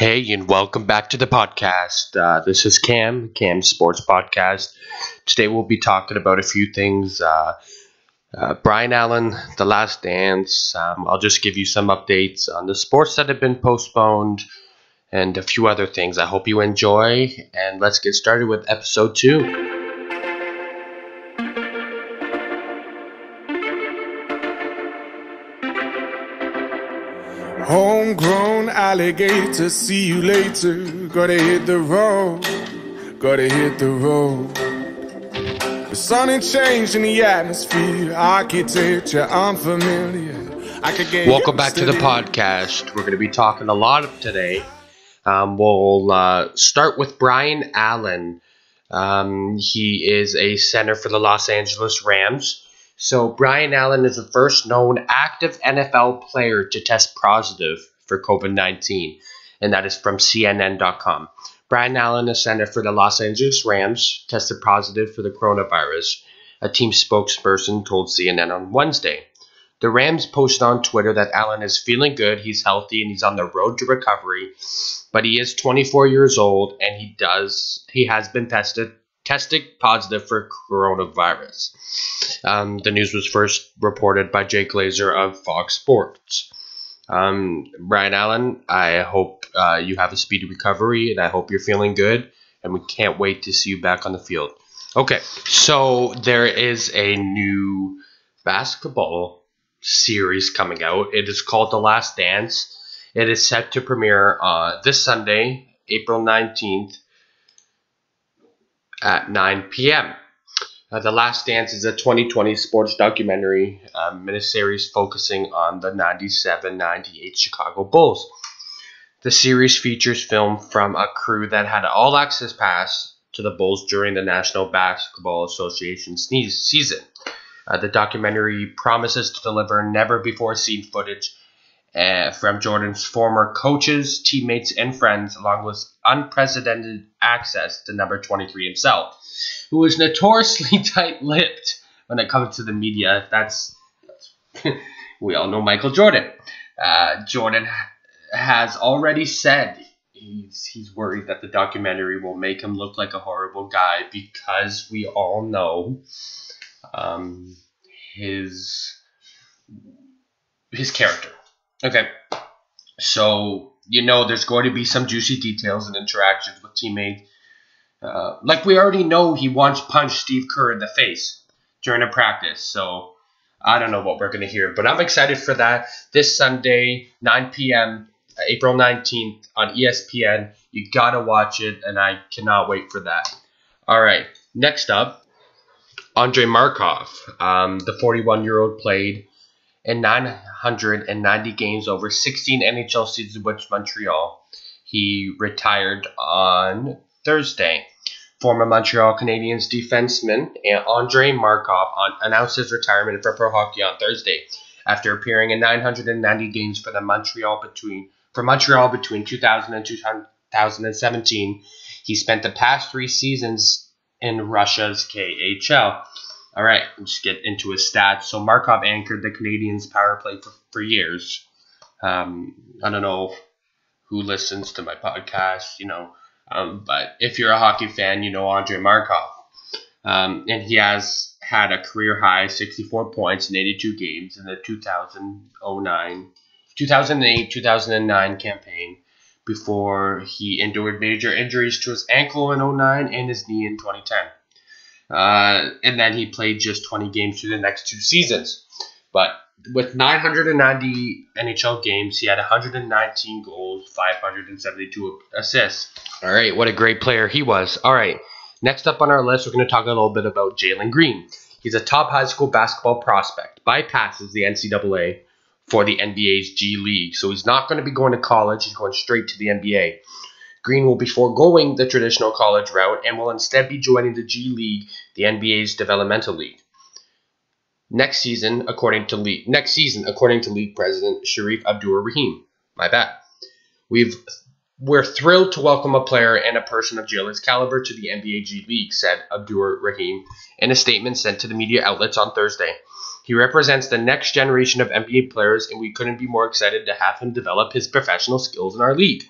Hey, and welcome back to the podcast. This is Cam's Sports Podcast. Today we'll be talking about a few things. Bryan Allen, The Last Dance. I'll just give you some updates on the sports that have been postponed and a few other things. I hope you enjoy, and let's get started with episode 2. Homegrown alligator, see you later. Gotta hit the road, gotta hit the road. The sun ain't changing the atmosphere, architecture unfamiliar. Welcome back to the podcast. We're going to be talking a lot today. We'll start with Bryan Allen. He is a center for the Los Angeles Rams. So Bryan Allen is the first known active NFL player to test positive for COVID-19, and that is from CNN.com. Bryan Allen, a center for the Los Angeles Rams, tested positive for the coronavirus, a team spokesperson told CNN on Wednesday. The Rams posted on Twitter that Allen is feeling good, he's healthy, and he's on the road to recovery, but he is 24 years old, and he has been tested positive for coronavirus. The news was first reported by Jay Glazer of Fox Sports. Bryan Allen, I hope you have a speedy recovery, and I hope you're feeling good, and we can't wait to see you back on the field. Okay, so there is a new basketball series coming out. It is called The Last Dance. It is set to premiere this Sunday, April 19th, at 9 p.m. The Last Dance is a 2020 sports documentary miniseries focusing on the 97-98 Chicago Bulls. The series features film from a crew that had all-access pass to the Bulls during the National Basketball Association season. The documentary promises to deliver never-before-seen footage from Jordan's former coaches, teammates, and friends, along with unprecedented access to number 23 himself, who is notoriously tight-lipped when it comes to the media. That's we all know Michael Jordan. Jordan has already said he's worried that the documentary will make him look like a horrible guy because we all know his character. Okay, so there's going to be some juicy details and interactions with teammates. Like we already know, he once punched Steve Kerr in the face during a practice. So I don't know what we're going to hear, but I'm excited for that. This Sunday, 9 p.m., April 19th on ESPN. You got to watch it, and I cannot wait for that. All right, next up, Andrei Markov. The 41-year-old played in 990 games over 16 NHL seasons with Montreal. He retired on Thursday. Former Montreal Canadiens defenseman Andrei Markov announced his retirement for pro hockey on Thursday after appearing in 990 games for Montreal between 2000 and 2017. He spent the past 3 seasons in Russia's KHL. All right, let's get into his stats. So Markov anchored the Canadiens' power play for years. I don't know who listens to my podcast, but if you're a hockey fan, you know Andrei Markov. And he has had a career high 64 points in 82 games in the 2008-2009 campaign before he endured major injuries to his ankle in 2009 and his knee in 2010. And then he played just 20 games through the next 2 seasons. But with 990 NHL games, he had 119 goals, 572 assists. All right, what a great player he was. All right, next up on our list, we're going to talk a little bit about Jalen Green. He's a top high school basketball prospect, bypasses the NCAA for the NBA's G League. So he's not going to be going to college, he's going straight to the NBA. Green will be foregoing the traditional college route and will instead be joining the G League, the NBA's developmental league. Next season, according to league president Sharif Abdur-Rahim. My bad. We're thrilled to welcome a player and a person of Jalen's caliber to the NBA G League, said Abdur-Rahim in a statement sent to the media outlets on Thursday. He represents the next generation of NBA players, and we couldn't be more excited to have him develop his professional skills in our league.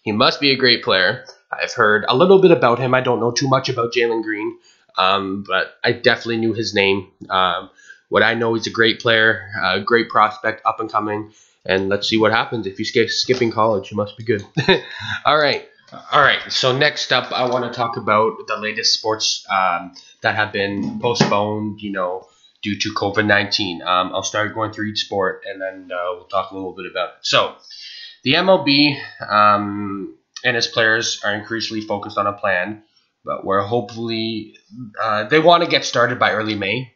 He must be a great player. I've heard a little bit about him. I don't know too much about Jalen Green, but I definitely knew his name. What I know, he's a great player, a great prospect, up and coming. And let's see what happens. If he's skipping college, he must be good. All right. So next up, I want to talk about the latest sports that have been postponed, due to COVID-19. I'll start going through each sport, and then we'll talk a little bit about it. So the MLB and its players are increasingly focused on a plan, but we're hopefully they want to get started by early May.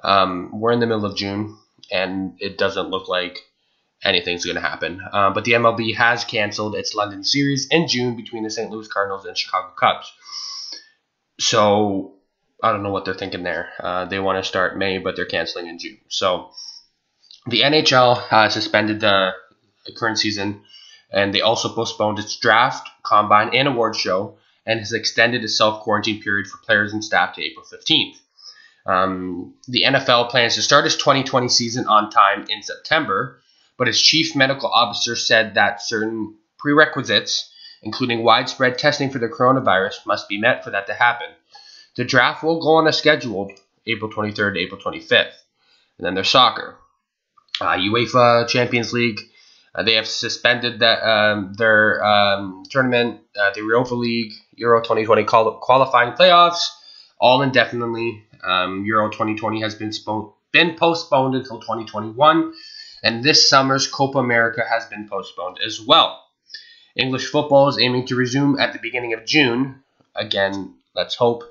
We're in the middle of June, and it doesn't look like anything's going to happen. But the MLB has canceled its London series in June between the St. Louis Cardinals and Chicago Cubs. So I don't know what they're thinking there. They want to start May, but they're canceling in June. So the NHL suspended the current season, and they also postponed its draft, combine, and award show, and has extended a self-quarantine period for players and staff to April 15th. The NFL plans to start its 2020 season on time in September, but its chief medical officer said that certain prerequisites, including widespread testing for the coronavirus, must be met for that to happen. The draft will go on a scheduled April 23rd to April 25th. And then there's soccer. UEFA Champions League, they have suspended their tournament, the Europa League, Euro 2020 qualifying playoffs, all indefinitely. Euro 2020 has been postponed until 2021, and this summer's Copa America has been postponed as well. English football is aiming to resume at the beginning of June. Again, let's hope,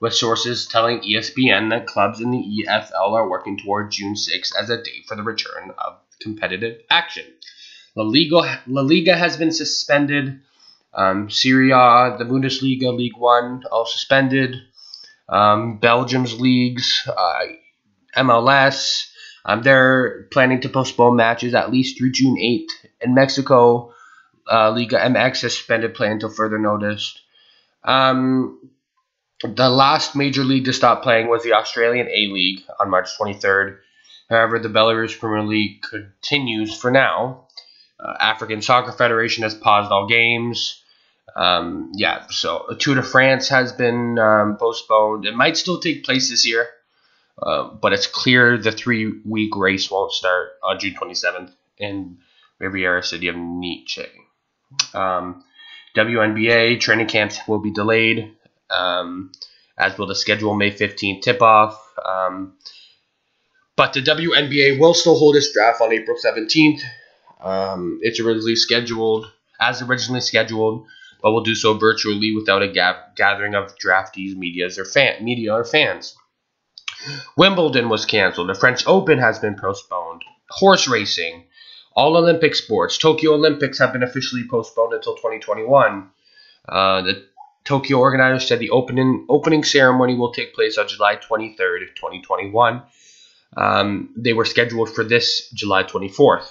with sources telling ESPN that clubs in the EFL are working toward June 6th as a date for the return of competitive action. La Liga has been suspended. Serie A, the Bundesliga, League One, all suspended. Belgium's leagues, MLS, they're planning to postpone matches at least through June 8th. In Mexico, Liga MX has suspended play until further notice. The last major league to stop playing was the Australian A-League on March 23rd. However, the Belarus Premier League continues for now. African Soccer Federation has paused all games. So Tour de France has been postponed. It might still take place this year, but it's clear the 3-week race won't start on June 27th in Riviera City of Nietzsche. WNBA training camps will be delayed, as will the schedule May 15th tip-off. But the WNBA will still hold its draft on April 17th. It's originally scheduled, but will do so virtually without a gathering of draftees, media, or fans. Wimbledon was canceled. The French Open has been postponed. Horse racing, all Olympic sports. Tokyo Olympics have been officially postponed until 2021. The Tokyo organizers said the opening ceremony will take place on July 23rd, 2021. They were scheduled for this July 24th.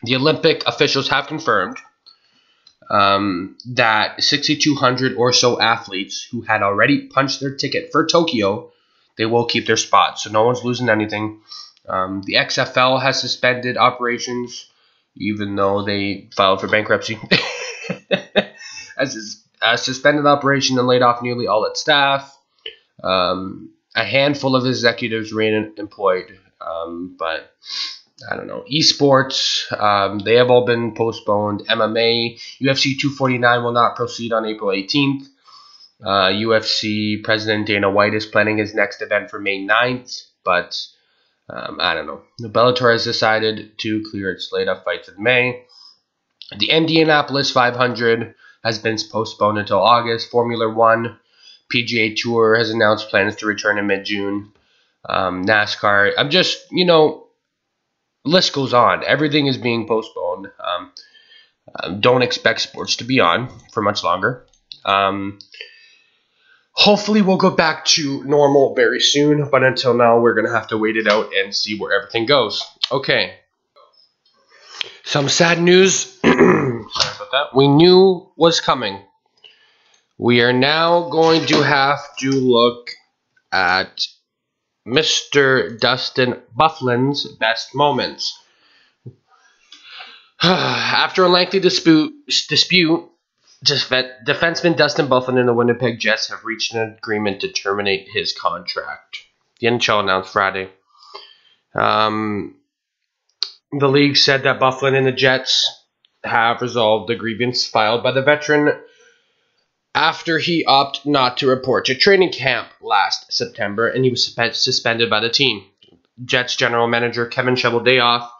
The Olympic officials have confirmed that 6,200 or so athletes who had already punched their ticket for Tokyo, they will keep their spots, so no one's losing anything. The XFL has suspended operations, even though they filed for bankruptcy. As a suspended operation and laid off nearly all its staff. A handful of executives remain employed, but I don't know. Esports, they have all been postponed. MMA, UFC 249 will not proceed on April 18th. UFC President Dana White is planning his next event for May 9th, but I don't know. The Bellator has decided to clear its slate of fights in May. The Indianapolis 500 has been postponed until August. Formula One, PGA Tour has announced plans to return in mid-June. NASCAR, list goes on. Everything is being postponed. Don't expect sports to be on for much longer. Hopefully we'll go back to normal very soon, but until now we're going to have to wait it out and see where everything goes. Okay. Some sad news. Sorry about that. We knew was coming. We are now going to have to look at Mr. Dustin Byfuglien's best moments. After a lengthy dispute, defenseman Dustin Byfuglien and the Winnipeg Jets have reached an agreement to terminate his contract. The NHL announced Friday. The league said that Byfuglien and the Jets have resolved the grievance filed by the veteran after he opted not to report to training camp last September, and he was suspended by the team. Jets general manager Kevin Cheveldayoff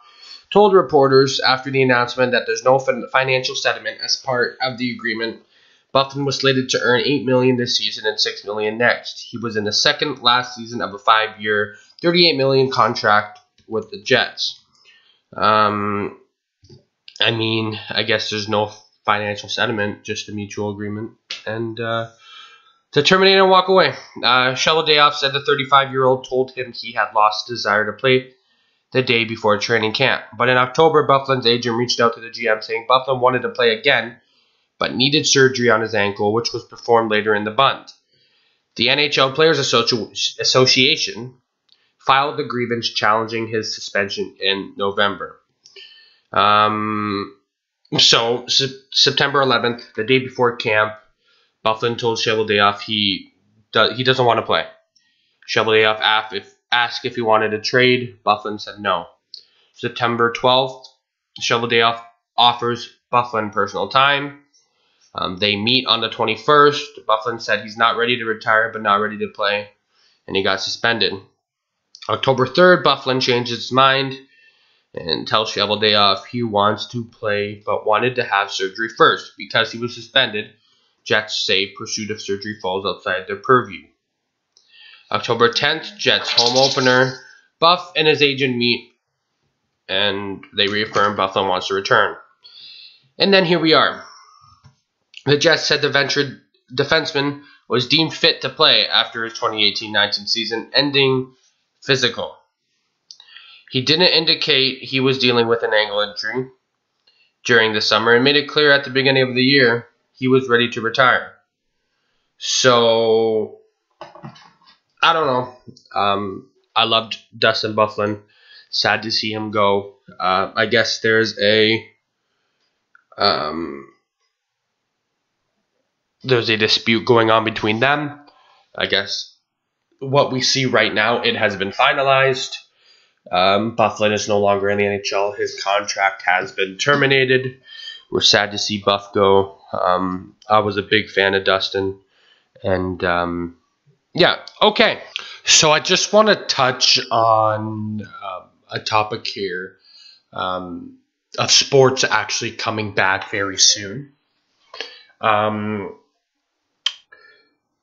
told reporters after the announcement that there's no financial settlement as part of the agreement. Byfuglien was slated to earn $8 million this season and $6 million next. He was in the second last season of a 5-year, $38 million contract with the Jets. I guess there's no financial settlement, just a mutual agreement, and to terminate and walk away. Cheveldayoff said the 35-year-old told him he had lost desire to play the day before training camp. But in October, Byfuglien's agent reached out to the GM saying Byfuglien wanted to play again, but needed surgery on his ankle, which was performed later in the month. The NHL Players Association filed the grievance challenging his suspension in November. So September 11th, the day before camp, Byfuglien told Cheveldayoff he doesn't want to play. Cheveldayoff asked if he wanted to trade. Byfuglien said no. September 12th, Cheveldayoff offers Byfuglien personal time. They meet on the 21st. Byfuglien said he's not ready to retire but not ready to play, and he got suspended. October 3rd, Byfuglien changed his mind and tells Cheveldayoff he wants to play but wanted to have surgery first. Because he was suspended, Jets say pursuit of surgery falls outside their purview. October 10th, Jets home opener. Buff and his agent meet, and they reaffirm Byfuglien wants to return. And then here we are. The Jets said the ventured defenseman was deemed fit to play after his 2018-19 season ending physical. He didn't indicate he was dealing with an ankle injury during the summer and made it clear at the beginning of the year he was ready to retire. So, I don't know. I loved Dustin Byfuglien. Sad to see him go. I guess there's a dispute going on between them. I guess what we see right now, it has been finalized. Byfuglien is no longer in the NHL. His contract has been terminated. We're sad to see Buff go. I was a big fan of Dustin. And, yeah, okay. So I just want to touch on a topic here of sports actually coming back very soon.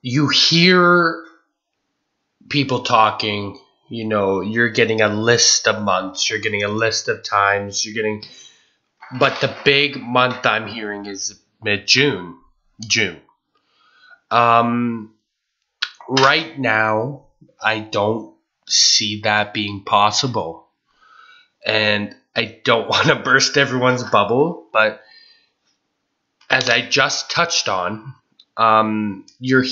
You hear people talking. You know, you're getting a list of months, you're getting a list of times, but the big month I'm hearing is mid-June. Right now, I don't see that being possible. And I don't want to burst everyone's bubble, but as I just touched on, you're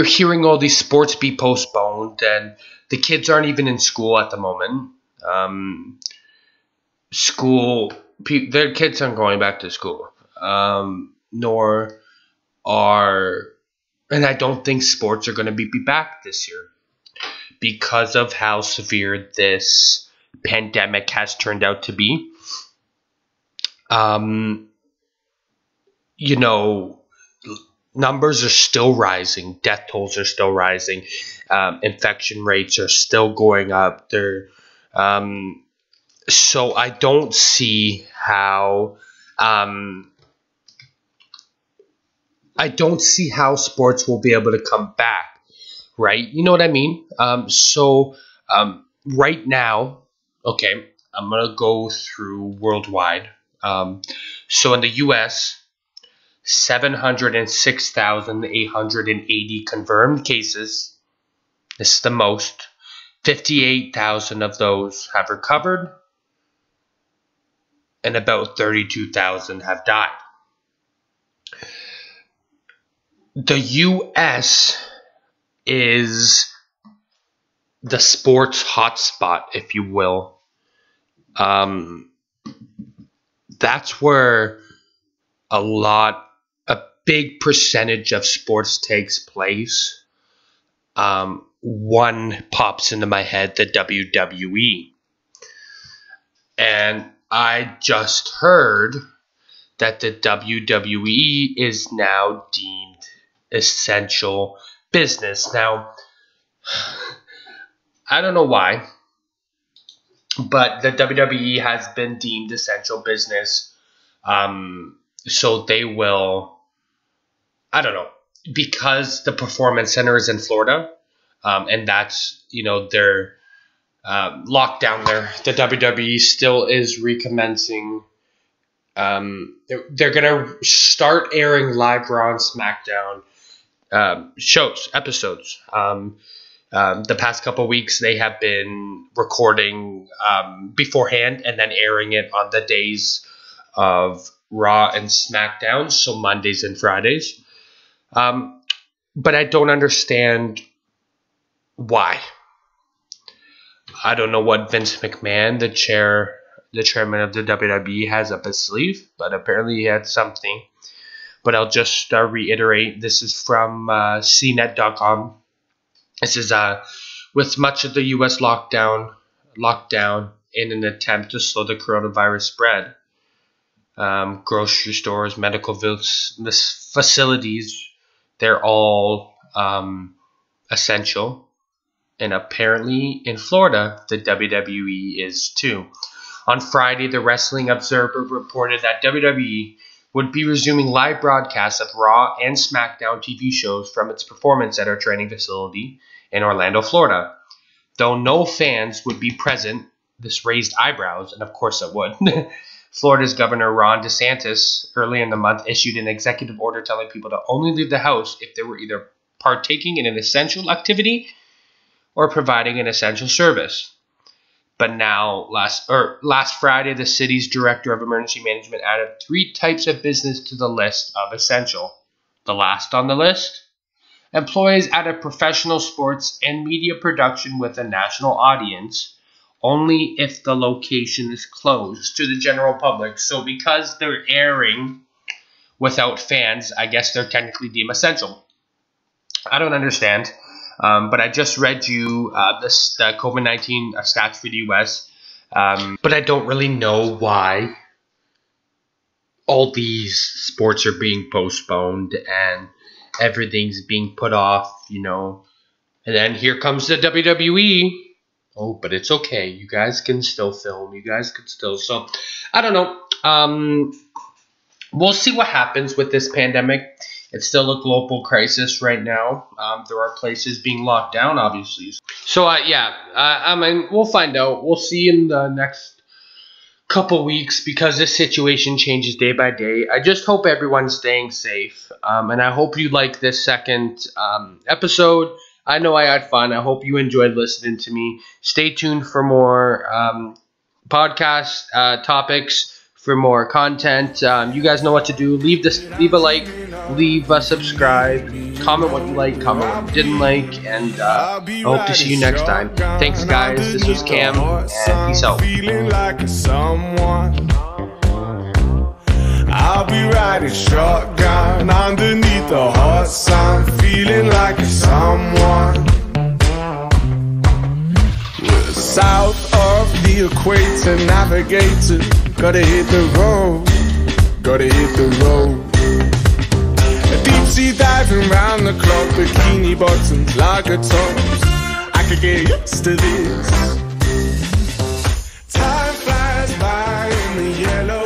hearing all these sports be postponed, and the kids aren't even in school at the moment. Their kids aren't going back to school, and I don't think sports are going to be back this year because of how severe this pandemic has turned out to be. Numbers are still rising. Death tolls are still rising. Infection rates are still going up. So I don't see how sports will be able to come back, right? You know what I mean? Right now, okay, I'm gonna go through worldwide. So in the U.S., 706,880 confirmed cases. This is the most. 58,000 of those have recovered, and about 32,000 have died. The U.S. is the sports hotspot, if you will. that's where a big percentage of sports takes place. One pops into my head, the WWE. And I just heard that the WWE is now deemed essential business. Now, I don't know why, but the WWE has been deemed essential business. So they will, I don't know, because the Performance Center is in Florida, and that's, their lockdown there. The WWE still is recommencing. They're going to start airing live Raw and SmackDown episodes. The past couple weeks, they have been recording beforehand and then airing it on the days of Raw and SmackDown, so Mondays and Fridays. But I don't understand why. I don't know what Vince McMahon, the chairman of the WWE, has up his sleeve, but apparently he had something. But I'll just reiterate, this is from CNET.com. This is with much of the U.S. lockdown in an attempt to slow the coronavirus spread. Grocery stores, medical facilities, they're all essential. And apparently in Florida, the WWE is too. On Friday, the Wrestling Observer reported that WWE would be resuming live broadcasts of Raw and SmackDown TV shows from its Performance Center training facility in Orlando, Florida. Though no fans would be present, this raised eyebrows, and of course it would. Florida's Governor Ron DeSantis early in the month issued an executive order telling people to only leave the house if they were either partaking in an essential activity or providing an essential service. But now, last Friday, the city's director of emergency management added 3 types of business to the list of essential. The last on the list? Employees at a professional sports and media production with a national audience, only if the location is closed to the general public. So because they're airing without fans, I guess they're technically deemed essential. I don't understand. But I just read you the COVID-19 stats for the U.S. But I don't really know why all these sports are being postponed and everything's being put off, And then here comes the WWE. Oh, but it's okay. You guys can still film. You guys can still. So, I don't know. We'll see what happens with this pandemic. It's still a global crisis right now. There are places being locked down, obviously. So, I mean, we'll find out. We'll see in the next couple weeks because this situation changes day by day. I just hope everyone's staying safe. And I hope you like this second episode. I know I had fun. I hope you enjoyed listening to me. Stay tuned for more podcast topics. For more content, you guys know what to do. Leave a like, leave a subscribe, comment what you like, comment what you didn't like, and I hope to see you next time. Thanks, guys. This was Cam, and peace out. I'll be riding shotgun underneath the hot sun, feeling like a someone. We're south of the equator, navigator. Gotta hit the road, gotta hit the road. A deep sea diving round the clock, bikini bottoms, lager tops. I could get used to this. Time flies by in the yellow